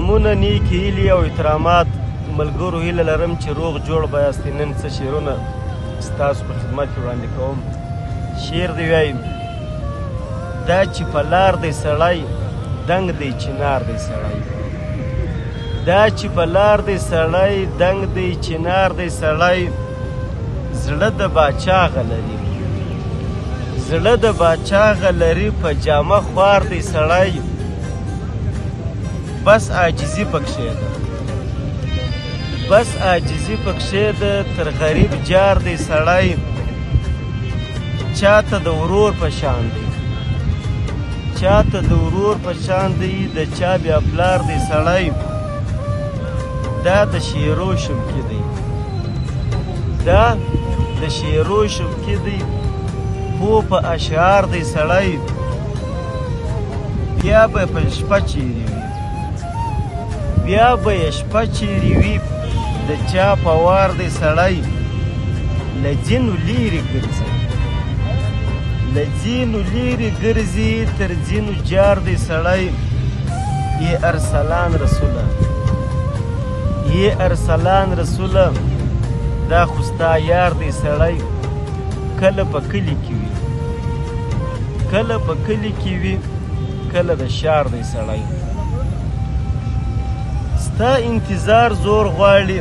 سلامونه نیک هیلې او احترامات ملګرو هیله لرم چې روغ جوړ به یاستئ. نن څه شعرونه ستاسو په خدمت کې وړاندې کوم. شعر دی وایي دا چې په لار دی سړی دنګ دی چنار دی سړی، دا چې په لار دی سړی دنګ دی چنار دی سړی، زړه د باچاغه لري، زړه د باچاغه لري، په جامه خوار دی سړی، بس عاجزي پکښې ده، بس عاجزي پکښې ده، تر غریب جار دی سړی، چاته د ورور په شان دی، چاته د ورور په شان دی، د چا بیا پلار دی سړی، دا د شعرو شوقي دی، دا د شعرو شوقي دی، پوه په اشعار دی سړی، بیا به په شپه چیرې وي، بیا به یې شپه چیرې وي، د چا په وار دی سړی، له ځینو لیرې ګرځي، له ځینو لیرې ګرځي، تر ځینو جار دی سړی، یې ارسلان رسوله، یې ارسلان رسوله، دا خو ستا یار دی سړی، کله په کلي کې وي، کله په کلي کې وي، کله د ښار دی سړی، ستا انتظار زور غواړي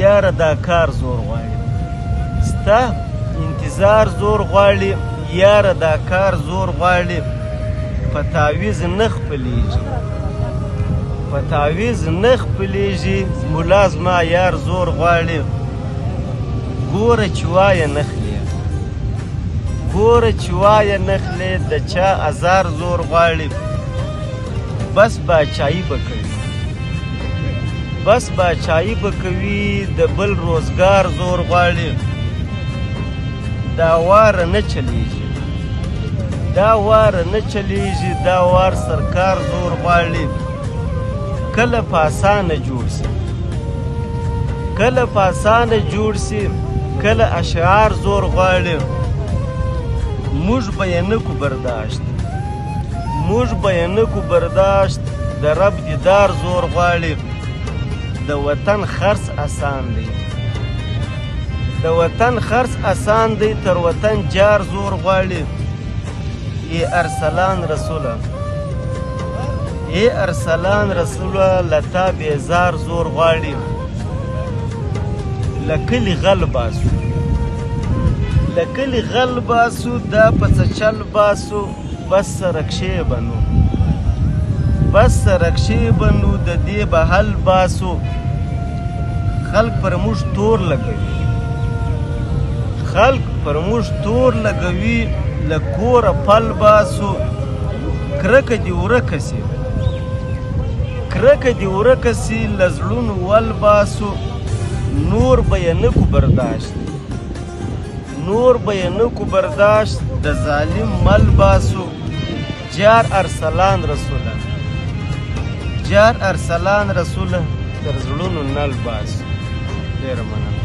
یاره دا کار زور غواړي، ستا انتظار زور غواړي یاره دا کار زور غواړي، په تعویض نه خپلیږي، په تعویض نه خپلیږي، ملا زما یار زور غواړي، ګوره چې وایه نخلې، ګوره چې وایه نخلې، د چا ازار زور غواړي، بس باچایي به کوي، بس باچایي به کوي، د بل روزګار زور غواړي، دا واره نه چلیږي، دا واره نه چلیږي، دا وار سرکار زور غواړي، کله په اسانه جوړ سي، کله په اسانه جوړ سي، کله اشعار زور غواړي، موږ به یې نه کو برداشت، موږ به یې نه کو برداشت، د رب دیدار زور غواړي، د وطن خرڅ اسان دی، د وطن خرڅ اسان دی، تر وطن جار زور غواړي، ای ارسلان رسوله، ای ارسلان رسوله، لتا بیزار زور غواړي، لکلی غل باسو، لکلی غل باسو، دا پس چل باسو، بس سرکشې بنو، بس سرکشې بنو، د دې به حل باسو، خلق پر موږ تور لګوي، خلق پر موږ تور لګوي، له کوره پل باسو، کرکه دې ورکه سي، کرکه دې ورکه سي، له زړونو ول باسو، نور به یې نه کو برداشت، نور به یې نه کو برداشت، د ظالم مل باسو، جار ارسلان رسوله، جار ارسلان رسوله، تر زړونو نل باسو. ډېره مننه.